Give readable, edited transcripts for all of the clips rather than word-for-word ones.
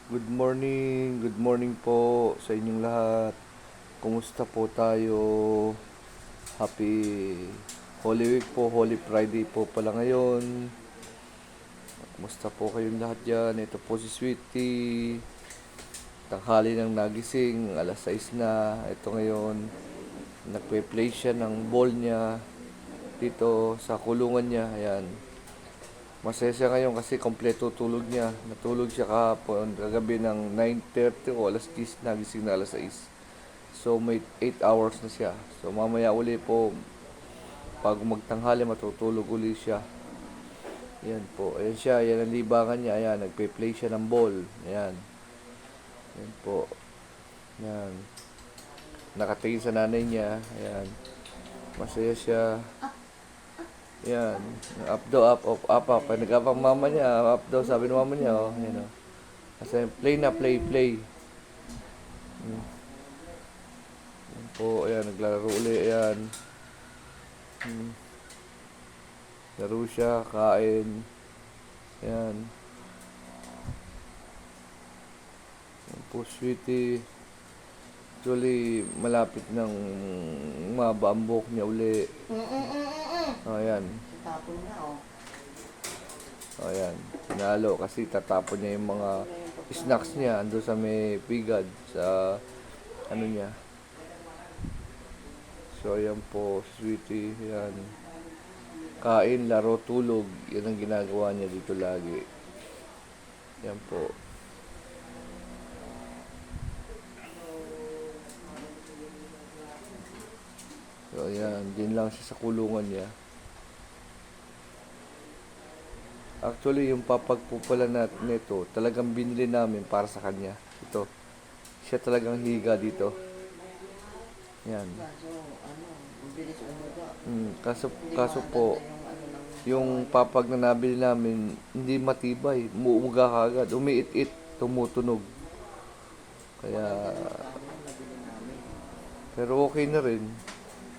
Good morning po sa inyong lahat. Kumusta po tayo? Happy Holy Week po, Holy Friday po pala ngayon. Kumusta po kayong lahat dyan? Ito po si Sweetie. Tanghali nang nagising, alas 6 na. Ito ngayon, nagpe-play siya ng ball niya dito sa kulungan niya. Ayan. Masaya siya ngayon kasi kompleto tulog niya. Natulog siya kahapon, kagabi ng 9:30 o alas 10, nagising na alas 6. So may 8 hours na siya. So mamaya uli po, pag magtanghali matutulog uli siya. Ayan po. Ayan siya, ayan ang libangan niya. Ayan, nagpe-play siya ng ball. Ayan. Ayan po. Ayan. Nakatingin sa nanay niya. Ayan. Masaya siya. Ayan. Up daw, up. Pag nagkapang mama niya, up daw, sabi ng mama niya. Oh, ayan o. Kasi play na, play. Ayan po, ayan, naglalaro uli. Ayan. Laro siya, kain. Ayan. Ayan po, Sweetie. Actually, malapit ng maba ang buhok niya uli. Oh, ayan. Tapon na, oh. Oh, ayan. Sinalo kasi tatapon niya yung mga snacks niya ando sa may pigad sa ano niya. So, ayan po, Sweetie. Ayan. Kain, laro, tulog. Yan ang ginagawa niya dito lagi. Ayan po. So, ayan. Din lang siya sa kulungan niya. Actually, yung papag po pala nito, talagang binili namin para sa kanya. Ito. Siya talagang higa dito. Yan. Kaso, ang bilis umuga. Kaso po, yung papag na nabili namin, hindi matibay. Umuuga kagad. Umiit-it. Tumutunog. Kaya, pero okay na rin.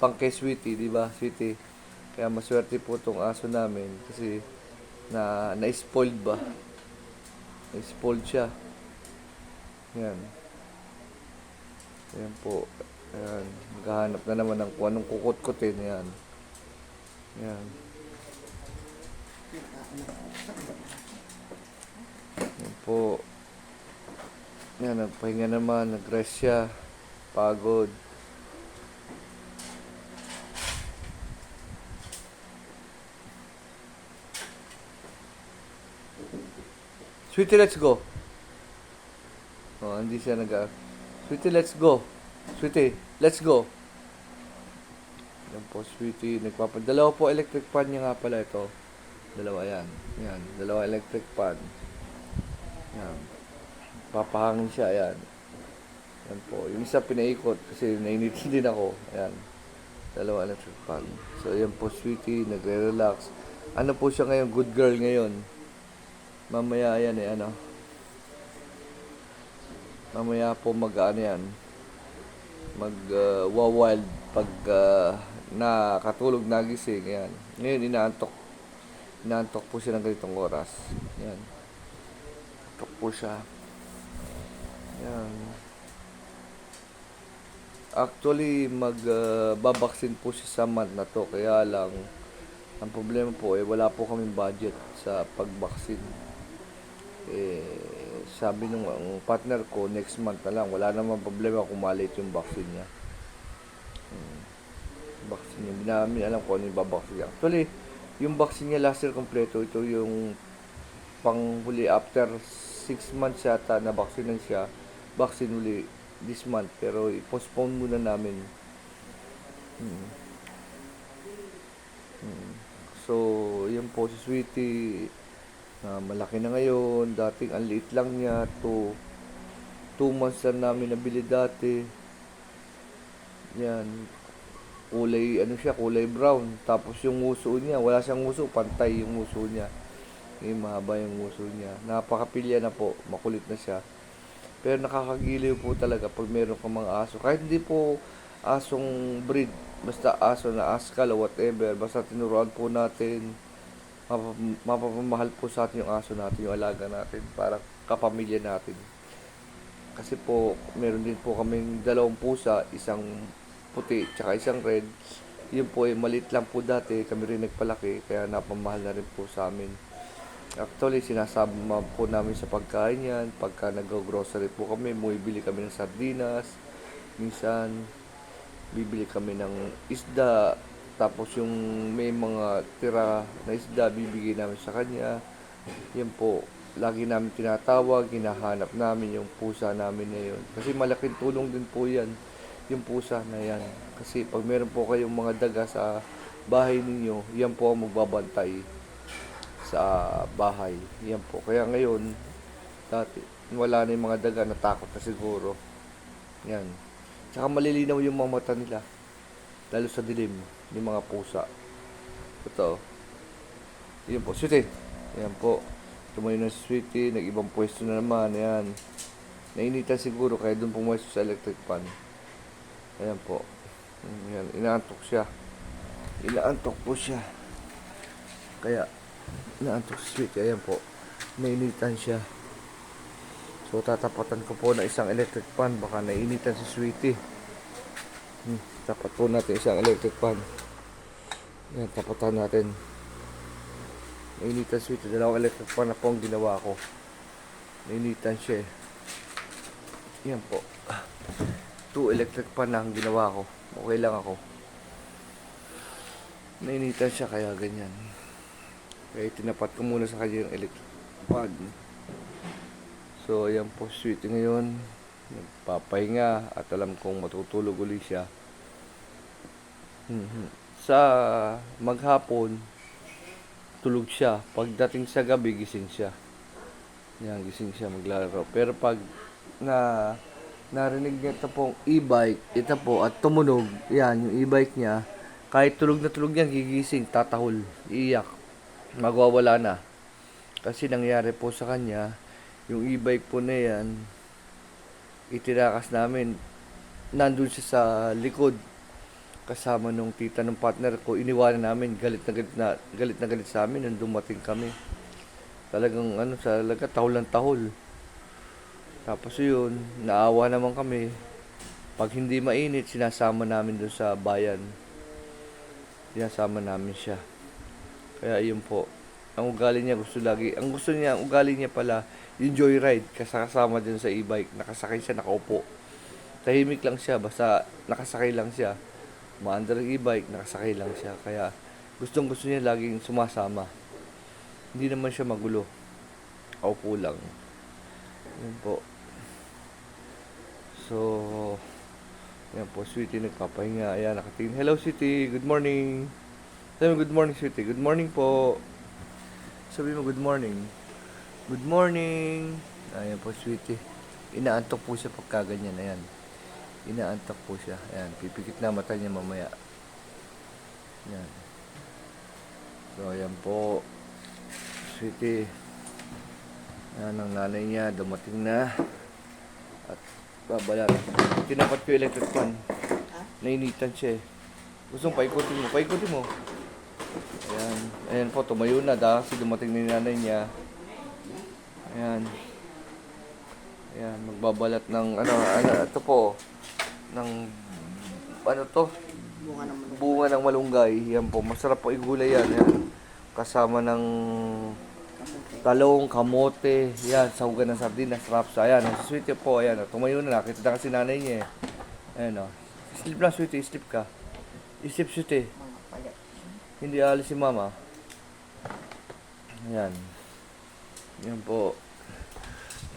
Pang kay Sweetie, di ba? Sweetie. Kaya maswerte po tong aso namin kasi na-spoiled ba? Na-spoiled siya. Yan. Ayan po. Ayan. Maghahanap na naman ng kung anong kukut-kutin. Ayan. Ayan. Ayan po. Ayan. Nagpahinga naman. Nag-rest siya. Pagod. Sweetie, let's go. Oh, hindi siya Sweetie, let's go. Sweetie, let's go. Yan po, Sweetie. Dalawa po electric fan niya nga pala ito. Dalawa yan. Yan. Dalawa electric fan. Yan. Papahangin siya. Ayan. Yan po. Yung isa pinaikot kasi nainitin din ako. Ayan. Dalawa electric fan. So, yan po, Sweetie. Nagre-relax. Ano po siya ngayon? Good girl ngayon. Mamaya yan mamaya po yan. Wild pag nakatulog, nagising. Yan. Ngayon, inaantok po siya ng ganitong oras. Yan. Antok po siya. Yan. Actually, babaksin po siya sa month na to. Kaya lang, ang problema po, wala po kaming budget sa pagbaksin. Sabi nung partner ko, next month na lang. Wala namang problema kung maliit yung vaccine niya. Vaccine niya. Hindi namin alam kung ano yung babaksin niya. Actually, yung vaccine niya last year kompleto. Ito yung panghuli after 6 months yata na vaccine siya. Vaccine uli this month. Pero i-postpone muna namin. So, yun po si Sweetie. Malaki na ngayon. Dating ang liit lang niya. 2 months na namin nabili dati. Yan. Kulay brown. Tapos yung nguso niya, wala siyang nguso. Pantay yung nguso niya. Mahaba yung nguso niya. Napakapilya na po. Makulit na siya. Pero nakakagiliw po talaga pag meron kang mga aso. Kahit hindi po asong breed. Basta aso na askal o whatever. Basta tinuruan po natin. Mapapamahal po sa atin yung aso natin, yung alaga natin. Para kapamilya natin. Kasi po, meron din po kaming dalawang pusa, isang puti, tsaka isang red. Yun po ay maliit lang po dati, kami rin nagpalaki, kaya napamahal na rin po sa amin. Actually, sinasama po namin sa pagkain yan. Pagka nag-grocery po kami, bumibili kami ng sardinas. Minsan, bibili kami ng isda. Tapos yung may mga tira na isda, bibigay namin sa kanya. Yan po, lagi namin tinatawag, hinahanap namin yung pusa namin na yun. Kasi malaking tulong din po yan, yung pusa na yan. Kasi pag meron po kayong mga daga sa bahay ninyo, yan po ang magbabantay sa bahay. Yan po. Kaya ngayon, dati, wala na yung mga daga, natakot na siguro. Yan. Tsaka malilinaw yung mga mata nila. Lalo sa dilim, yung mga pusa. Ito. Yan po. Sweetie. Yan po. Tumayo na si Sweetie. Nag-ibang pwesto na naman. Ayan. Nainitan siguro kaya doon pumwesto sa electric fan. Ayan po. Ayan. Inaantok siya. Inaantok po siya. Kaya, inaantok si Sweetie. Ayan po. Nainitan siya. So, tatapatan ko po na isang electric fan. Baka nainitan si Sweetie. Tapat po natin isang electric fan. Ayan, tapatan natin. Nainitan Sweetie. Dalawang electric fan na po ang ginawa ko. Nainitan siya eh. Yan po. 2 electric fan na ang ginawa ko. Okay lang ako. Nainitan siya kaya ganyan. Kaya tinapat ko muna sa kanya yung electric fan. So, ayan po Sweetie ngayon. Nagpapahinga at alam kong matutulog ulit siya. Sa maghapon, tulog siya. Pagdating sa gabi, gising siya. Yan, gising siya maglalaro. Pero pag narinig niya ito pong e-bike, ito po, at tumunog, yan, yung e-bike niya, kahit tulog na tulog yan, gigising, tatahol, iiyak, magwawala na. Kasi nangyari po sa kanya, yung e-bike po na yan, itinakas namin, nandun siya sa likod, kasama nung tita ng partner ko, iniwanan namin, galit na galit sa amin nung dumating kami. Talagang talaga tahol ng tahol. Tapos yun, naawa naman kami. Pag hindi mainit, sinasama namin doon sa bayan. Sinasama namin siya. Kaya yun po. Ang ugali niya ang gusto niya, ang ugali niya pala, yung joyride, kasama din sa e-bike. Nakasakay siya, nakaupo. Tahimik lang siya, basta nakasakay lang siya. Maandar ang e-bike, nakasakay lang siya. Kaya gusto niya laging sumasama. Hindi naman siya magulo. Kaupo lang. Yan po. So, yan po, Sweetie nagpapahinga. Ayan, nakatingin. Hello, Sweetie. Good morning. Sabi mo, good morning, Sweetie. Good morning po. Sabi mo, good morning. Good morning. Ayan po, Sweetie. Inaantok po siya pagka ganyan. Ayan. Inaantok po siya. Ayan, pipikit na mata niya mamaya. Ayan. So, ayan po. Sweetie. Ayan, ang nanay niya. Dumating na. At babalat. Tinapat ko yung electric fan. Nainitan siya eh. Gusto mong paikutin mo. Paikutin mo. Ayan. Ayan po, tumayo na. Kasi dumating na yung nanay niya. Ayan. Ayan, magbabalat ng ito po. Ng, bunga ng malunggay. Yan po, masarap po igulay yan. Ayan. Kasama ng talong, kamote, yan, sahugan ng sardinas, wraps. Ayan, si Sweetie po, ayan, tumayo na, nakita na kasi nanay niya eh. Ayan o. Sleep na, Sweetie, sleep ka. Sleep, Sweetie. Hindi alis si Mama. Ayan. Ayan po.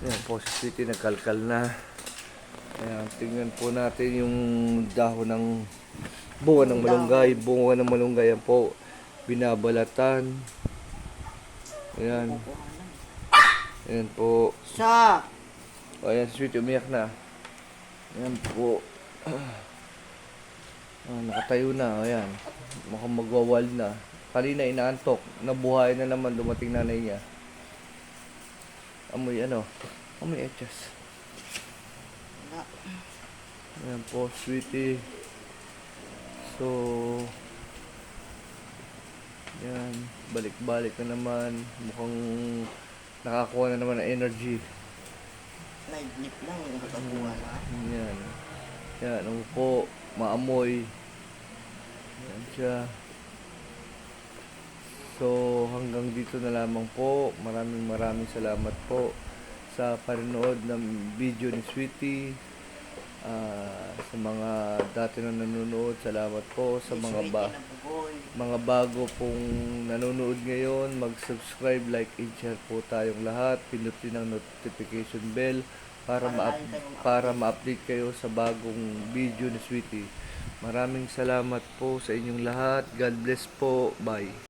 Ayan po, si Sweetie nagkalkal na. Ayan, tingnan po natin yung dahon ng bunga ng malunggay. Bunga ng malunggay, yan po. Binabalatan. Ayan. Ayan po. Sa! O, ayan, Sweetie, umiyak na. Ayan po. Nakatayo na, ayan. Mukhang magwawal na. Kanina inaantok. Nabuhay na naman, dumating nanay niya. Amoy amoy etchas. Ayan po, Sweetie. So, yan, balik-balik na naman. Mukhang nakakuha na naman ng energy. naidlip lang, nakakuha na. Yan. Yan, ano po, maamoy. Yan siya. So, hanggang dito na lamang po. Maraming salamat po sa panonood ng video ni Sweetie. Sa mga dati na nanonood, salamat po. Sa mga bago pong nanonood ngayon, mag-subscribe, like, and share po tayong lahat. Pinutin ang notification bell para ma-update kayo sa bagong video ni Sweetie. Maraming salamat po sa inyong lahat. God bless po. Bye.